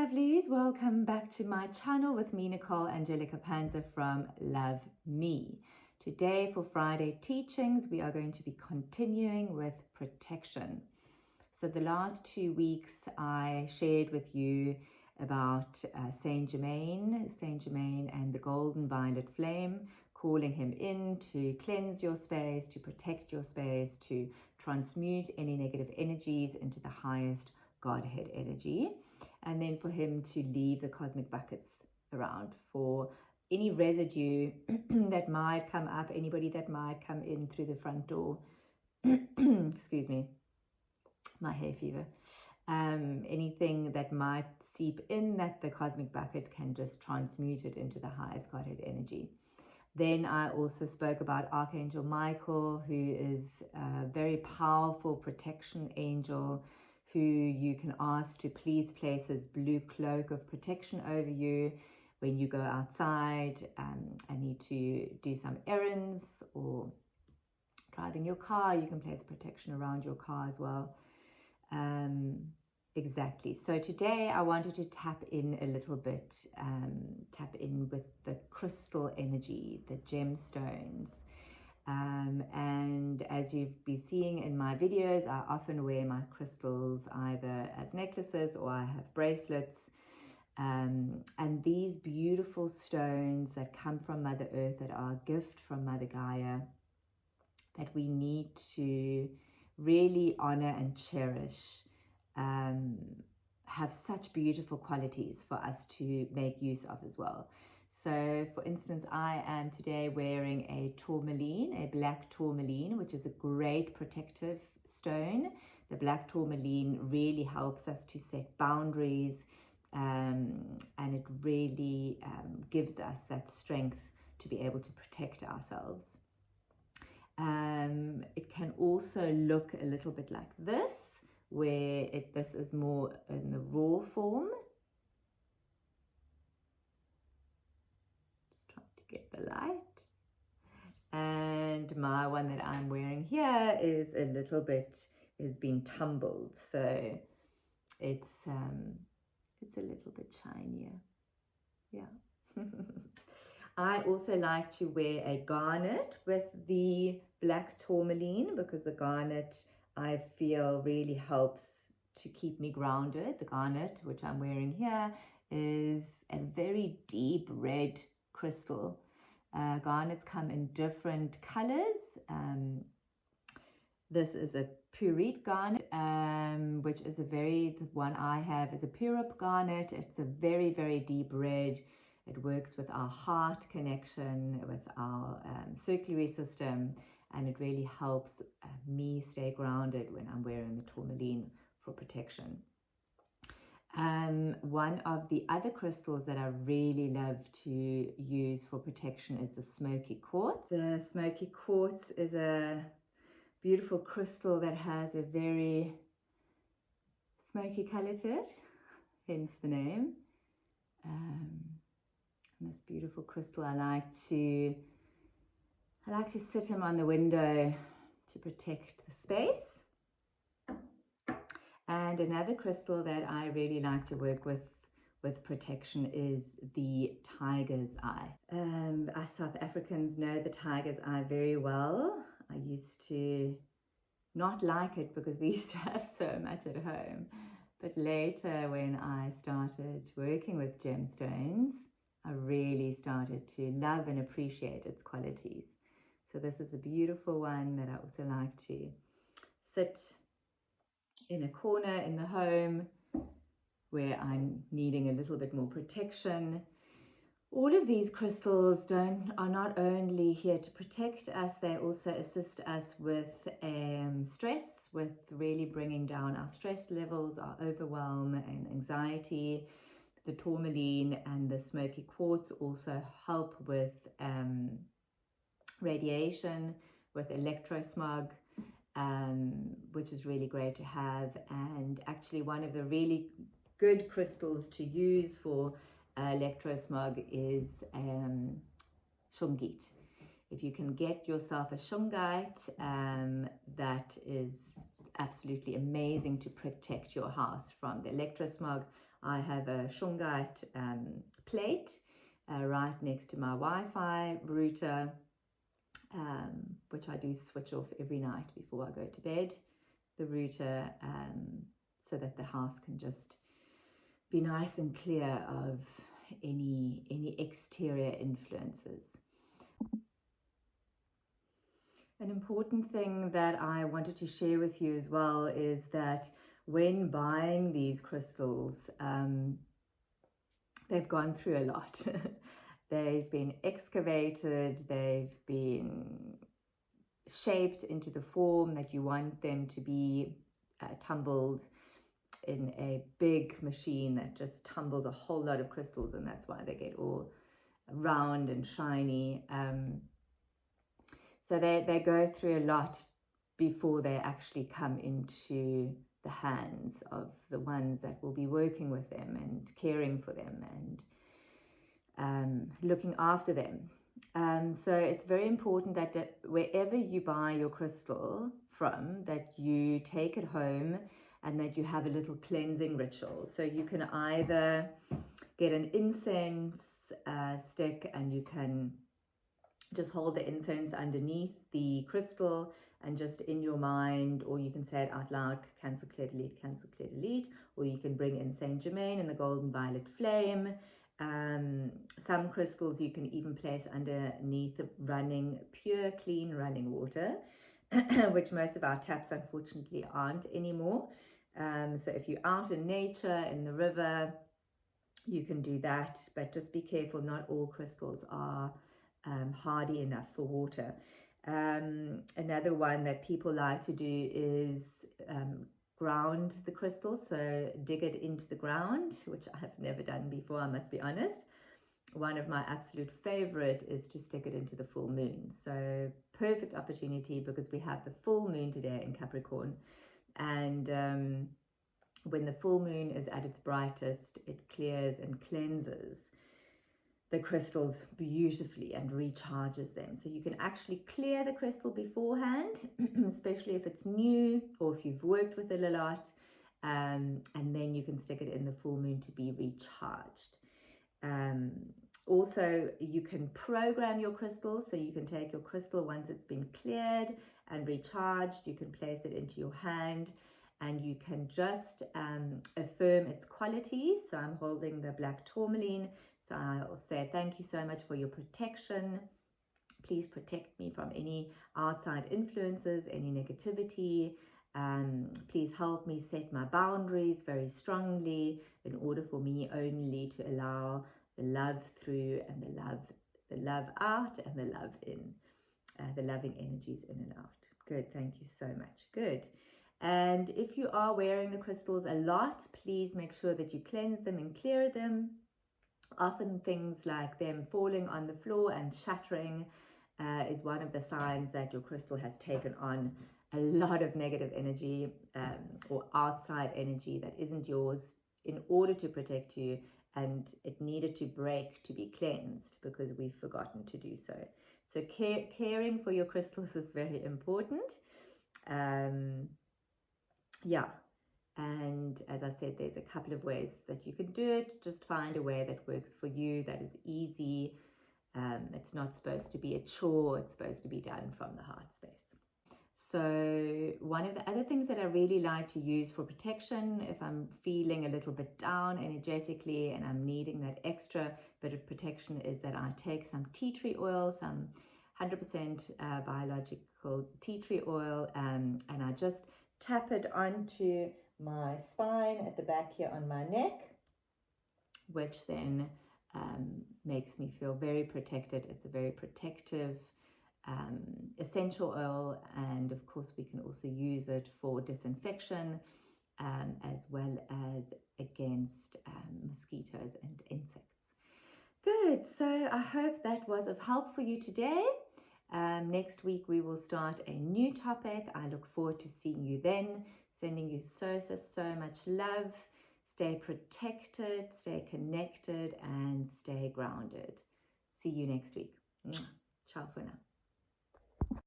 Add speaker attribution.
Speaker 1: lovelies, welcome back to my channel with me, Nicole Angelica Panza from Love Me. Today for Friday teachings, we are going to be continuing with protection. So the last 2 weeks I shared with you about Saint Germain and the golden violet flame, calling him in to cleanse your space, to protect your space, to transmute any negative energies into the highest Godhead energy, and then for him to leave the cosmic buckets around for any residue that might come up, anybody that might come in through the front door. Excuse me, my hay fever. Anything that might seep in, that the cosmic bucket can just transmute it into the highest Godhead energy. Then I also spoke about Archangel Michael, who is a very powerful protection angel, who you can ask to please place his blue cloak of protection over you when you go outside and need to do some errands or driving your car. You can place protection around your car as well. Exactly. So today I wanted to tap in a little bit, tap in with the crystal energy, the gemstones. And as you've been seeing in my videos, I often wear my crystals either as necklaces or I have bracelets. And these beautiful stones that come from Mother Earth, that are a gift from Mother Gaia, that we need to really honor and cherish, have such beautiful qualities for us to make use of as well. So for instance, I am today wearing a tourmaline, a black tourmaline, which is a great protective stone. The black tourmaline really helps us to set boundaries, and it really gives us that strength to be able to protect ourselves. It can also look a little bit like this, where this is more in the raw form. Get the light. And my one that I'm wearing here is a little bit, has been tumbled, so it's a little bit shinier. Yeah. I also like to wear a garnet with the black tourmaline, because the garnet I feel really helps to keep me grounded. The garnet, which I'm wearing here, is a very deep red crystal. Garnets come in different colors. This is a purite garnet, which is the one I have is a purip garnet. It's a very, very deep red. It works with our heart connection, with our circulatory system, and it really helps me stay grounded when I'm wearing the tourmaline for protection. One of the other crystals that I really love to use for protection is the smoky quartz. The smoky quartz is a beautiful crystal that has a very smoky color to it, hence the name. This beautiful crystal, I like to sit him on the window to protect the space. And another crystal that I really like to work with protection is the tiger's eye. Us South Africans know the tiger's eye very well. I used to not like it because we used to have so much at home. But later, when I started working with gemstones, I really started to love and appreciate its qualities. So this is a beautiful one that I also like to sit in a corner in the home where I'm needing a little bit more protection. All of these crystals are not only here to protect us, they also assist us with stress, with really bringing down our stress levels, our overwhelm and anxiety. The tourmaline and the smoky quartz also help with radiation, with electrosmog, which is really great to have. And actually one of the really good crystals to use for electrosmog is shungite. If you can get yourself a shungite, that is absolutely amazing to protect your house from the electrosmog. I have a shungite plate right next to my Wi-Fi router, which I do switch off every night before I go to bed, the router, so that the house can just be nice and clear of any exterior influences. An important thing that I wanted to share with you as well is that when buying these crystals, they've gone through a lot. They've been excavated, they've been shaped into the form that you want them to be, tumbled in a big machine that just tumbles a whole lot of crystals, and that's why they get all round and shiny. So they go through a lot before they actually come into the hands of the ones that will be working with them and caring for them and looking after them. So it's very important that wherever you buy your crystal from, that you take it home and that you have a little cleansing ritual. So you can either get an incense stick and you can just hold the incense underneath the crystal and just in your mind, or you can say it out loud, Cancer Clear Delete, Cancer Clear Delete, or you can bring in Saint Germain and the golden violet flame. Some crystals you can even place underneath running, pure, clean running water, which most of our taps unfortunately aren't anymore. So if you're out in nature, in the river, you can do that, but just be careful, not all crystals are hardy enough for water. Another one that people like to do is ground the crystal, so dig it into the ground, which I have never done before, I must be honest. One of my absolute favorite is to stick it into the full moon. So perfect opportunity because we have the full moon today in Capricorn, and when the full moon is at its brightest, it clears and cleanses the crystals beautifully and recharges them. So you can actually clear the crystal beforehand, especially if it's new or if you've worked with it a lot, and then you can stick it in the full moon to be recharged. Also, you can program your crystals, so you can take your crystal once it's been cleared and recharged, you can place it into your hand and you can just affirm its qualities. So I'm holding the black tourmaline, so I'll say thank you so much for your protection. Please protect me from any outside influences, any negativity. Please help me set my boundaries very strongly in order for me only to allow the love through and the love out and the love in, the loving energies in and out. Good, thank you so much. Good. And if you are wearing the crystals a lot, please make sure that you cleanse them and clear them. Often things like them falling on the floor and shattering is one of the signs that your crystal has taken on a lot of negative energy or outside energy that isn't yours in order to protect you, and it needed to break to be cleansed because we've forgotten to do so. So caring for your crystals is very important. Yeah, and as I said, there's a couple of ways that you can do it. Just find a way that works for you, that is easy. It's not supposed to be a chore, it's supposed to be done from the heart space. So one of the other things that I really like to use for protection, if I'm feeling a little bit down energetically and I'm needing that extra bit of protection, is that I take some tea tree oil, some 100% biological tea tree oil, and I just tap it onto my spine at the back here on my neck, which then makes me feel very protected. It's a very protective essential oil, and of course we can also use it for disinfection as well as against mosquitoes and insects. Good, so I hope that was of help for you today. Next week we will start a new topic. I look forward to seeing you then. Sending you so much love. Stay protected, stay connected, and stay grounded. See you next week. Ciao for now.